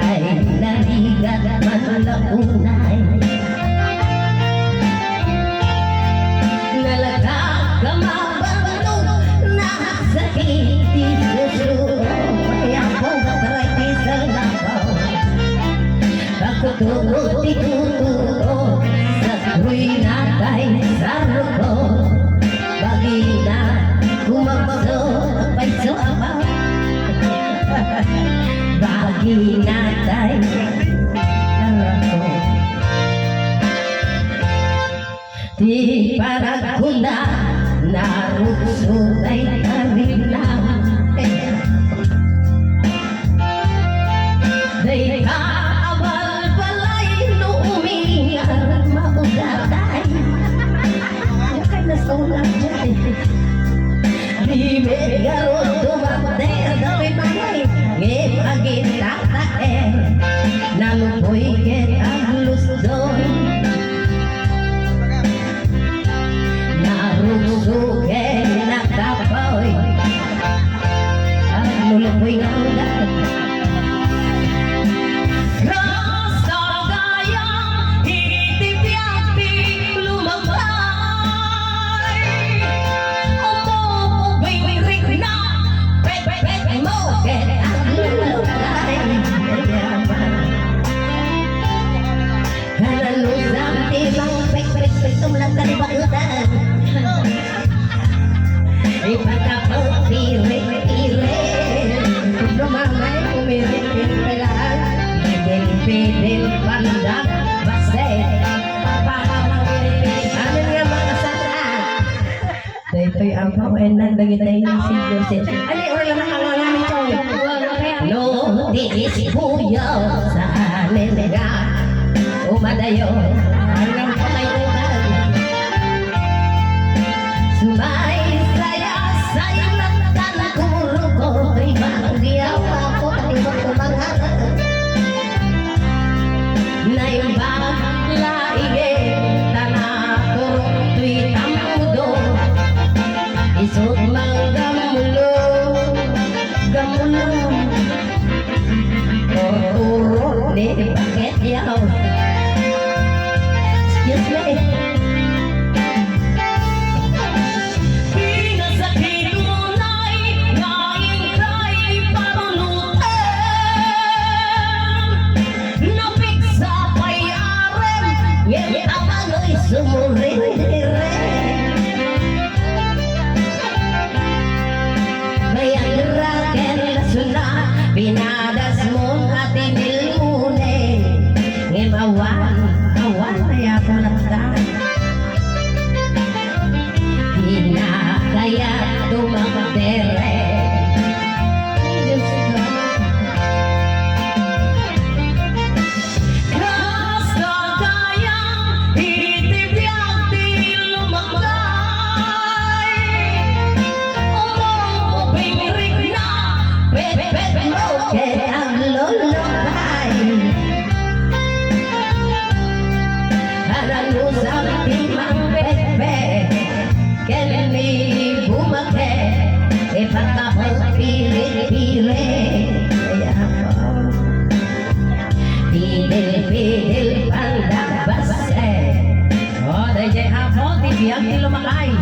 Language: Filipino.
ay naligat manlaunay. Nalagkagamabalo na sakit isuso, kaya ko matry sa labaw. Pagkutulot-ituto sa ruinatay sa ruko, bagina kumabso pa'y sa abaw. Baginatay sa ruko, di para ko na narusot ay karina. Day ka abal-balay no umingar maugatay. Kaya nasulat dyan. Di megaro tumater dawi bagay ngipagin tatae. Nalupoy ket ang lusdon, narusukin nakapoy ang lulupoy na ulan. Pidil pandak basay amin nga mga saan daytoy ang pauenan dagitay ng silver. Ano oras lang ang namin choy no di sibuyo sa amin nga umadayo hanggang patayunan. Sumay saya saya nagtan kuro ko ibang diyaw ako ibang kumangarap naimbang laige tanah tuwi tampudo isut mang gamulo turun di paket yaw. Excuse me. Pinadas mo at inilmune ngimawan awan kaya ko nagdan hinakaya tumaktere. Pidil pandak basay o dayjay hapon tibiyang lumakay